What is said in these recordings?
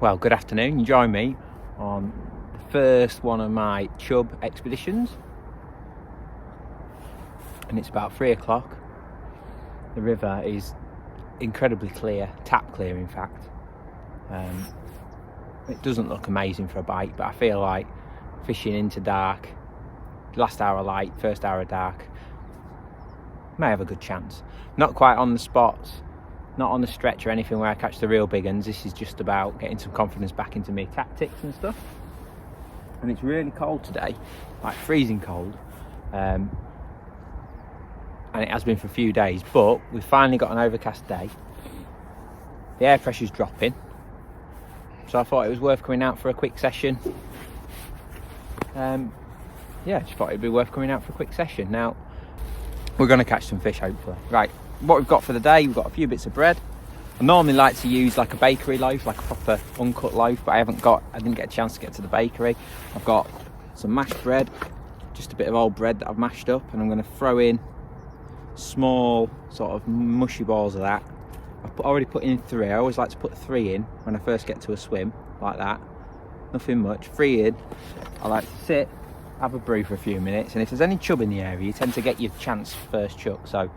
Well, good afternoon. You join me on the first one of my Chub expeditions, and it's about 3 o'clock. The river is incredibly clear, tap clear in fact. It doesn't look amazing for a bite, but I feel like fishing into dark, last hour of light, first hour of dark, may have a good chance. Not quite on the spots, not on the stretch or anything where I catch the real big ones. This is just about getting some confidence back into me tactics and stuff. And it's really cold today, like freezing cold, and it has been for a few days, but we've finally got an overcast day. The air pressure's dropping, so I thought it was worth coming out for a quick session. Just thought it'd be worth coming out for a quick session. Now we're going to catch some fish hopefully. Right, what we've got for the day, we've got a few bits of bread. I normally like to use like a bakery loaf, like a proper uncut loaf, but I didn't get a chance to get to the bakery. I've got some mashed bread, just a bit of old bread that I've mashed up, and I'm going to throw in small sort of mushy balls of that. I've already put in 3. I always like to put 3 in when I first get to a swim, like that. Nothing much, 3 in. I like to sit, have a brew for a few minutes, and if there's any chub in the area, you tend to get your chance first chuck, so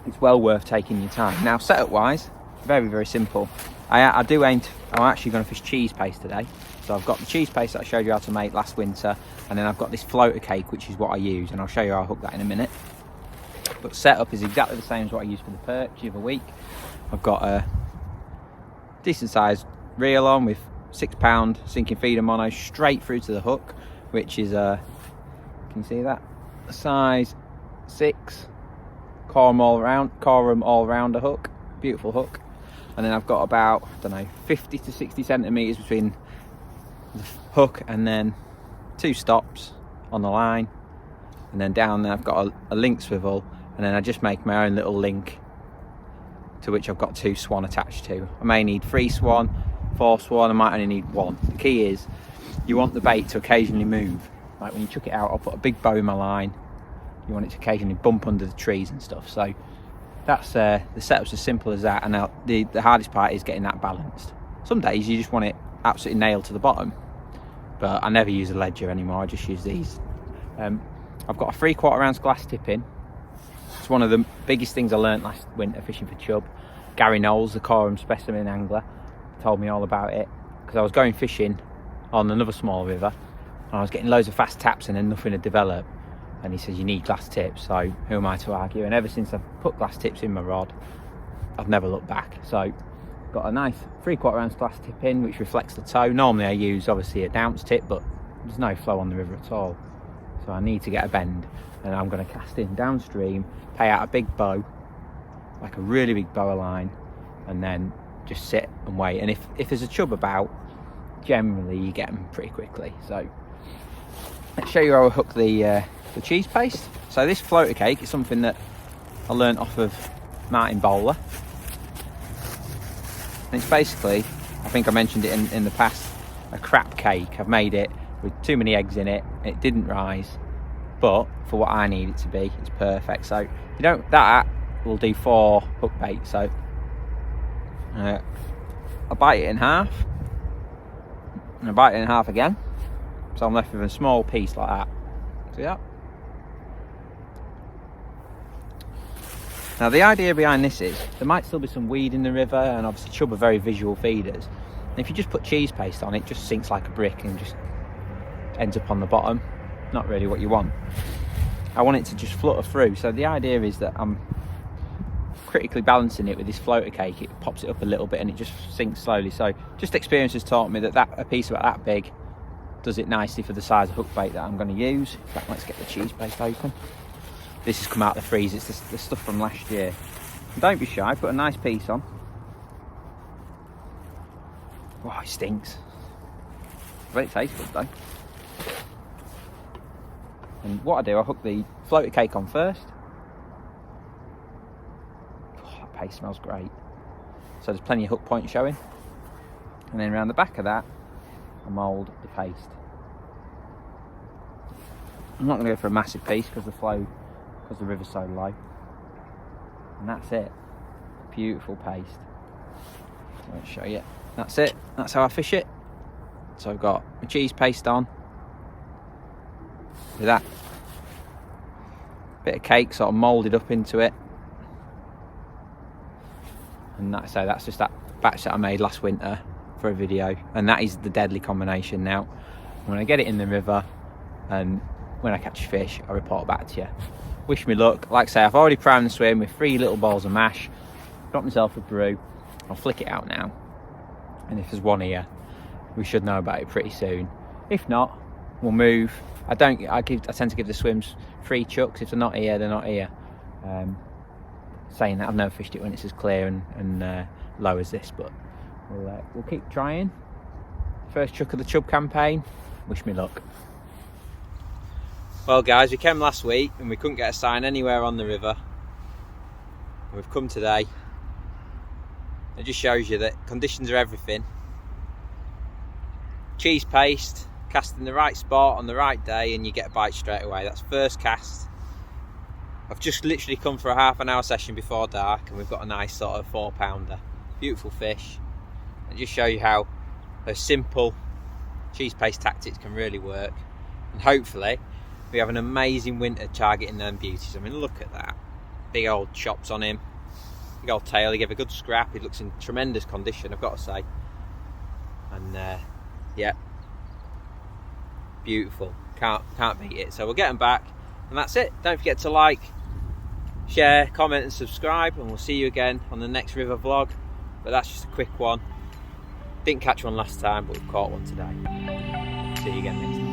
it's well worth taking your time. Now, setup wise, very, very simple. I'm actually going to fish cheese paste today. So I've got the cheese paste that I showed you how to make last winter, and then I've got this floater cake, which is what I use, and I'll show you how I hook that in a minute. But setup is exactly the same as what I used for the perch the other week. I've got a decent sized reel on with 6-pound sinking feeder mono straight through to the hook, which is can you see that? A size 6 corum all rounder hook, beautiful hook. And then I've got about, I don't know, 50 to 60 centimeters between the hook and then 2 stops on the line, and then down there I've got a link swivel, and then I just make my own little link to which I've got 2 swan attached to. I may need 3 swan, 4 swan, I might only need 1. The key is you want the bait to occasionally move. Like when you chuck it out, I'll put a big bow in my line. You want it to occasionally bump under the trees and stuff. So that's the setup's as simple as that. And now the hardest part is getting that balanced. Some days you just want it absolutely nailed to the bottom, but I never use a ledger anymore. I just use these. I've got a 3/4 ounce glass tip in. It's one of the biggest things I learnt last winter fishing for chub. Gary Knowles, the corum specimen angler, told me all about it, because I was going fishing on another small river and I was getting loads of fast taps and then nothing had developed, and he says you need glass tips. So who am I to argue? And ever since I've put glass tips in my rod, I've never looked back. So got a nice 3/4 ounce glass tip in, which reflects the toe. Normally I use obviously a downce tip, but there's no flow on the river at all, so I need to get a bend, and I'm going to cast in downstream, pay out a big bow, like a really big boa line, and then just sit and wait. And if there's a chub about, generally you get them pretty quickly. So let's show you how I hook the cheese paste. So this floater cake is something that I learnt off of Martin Bowler, and it's basically, I think I mentioned it in the past, a crap cake. I've made it with too many eggs in it, it didn't rise, but for what I need it to be, it's perfect. So that will do 4 hook baits. So I bite it in half, and I bite it in half again, so I'm left with a small piece like that. See that? Now the idea behind this is there might still be some weed in the river, and obviously chub are very visual feeders, and if you just put cheese paste on, it just sinks like a brick and just ends up on the bottom. Not really what you want. I want it to just flutter through. So the idea is that I'm critically balancing it with this floater cake. It pops it up a little bit and it just sinks slowly. So just experience has taught me that a piece about that big does it nicely for the size of hook bait that I'm going to use. In fact, let's get the cheese paste open. This has come out of the freeze. It's the stuff from last year. Don't be shy, put a nice piece on. Wow, it stinks, but it tastes good though. And what I do, I hook the floater cake on first. Oh, that paste smells great. So there's plenty of hook points showing. And then around the back of that, I mould the paste. I'm not going to go for a massive piece because the river's so low. And that's it. Beautiful paste. show you. That's it. That's how I fish it. So I've got my cheese paste on. With that bit of cake sort of moulded up into it. And that's just that batch that I made last winter for a video. And that is the deadly combination now. When I get it in the river and when I catch a fish, I'll report back to you. Wish me luck. Like I say, I've already primed the swim with 3 little balls of mash. Got myself a brew. I'll flick it out now. And if there's one here, we should know about it pretty soon. If not, we'll move. I tend to give the swims 3 chucks. If they're not here, they're not here. Saying that, I've never fished it when it's as clear and low as this, but we'll keep trying. First chuck of the Chub campaign. Wish me luck. Well guys, we came last week and we couldn't get a sign anywhere on the river. We've come today. It just shows you that conditions are everything. Cheese paste, cast in the right spot on the right day and you get a bite straight away. That's first cast. I've just literally come for a half-an-hour session before dark and we've got a nice sort of 4-pounder. Beautiful fish. And just show you how those simple cheese paste tactics can really work. And hopefully we have an amazing winter targeting them beauties. I mean, look at that. Big old chops on him. Big old tail. He gave a good scrap. He looks in tremendous condition, I've got to say. And yeah, beautiful. Can't beat it. So we'll get them back. And that's it. Don't forget to like, share, comment and subscribe, and we'll see you again on the next river vlog. But that's just a quick one. Didn't catch one last time, but we've caught one today. See you again next time.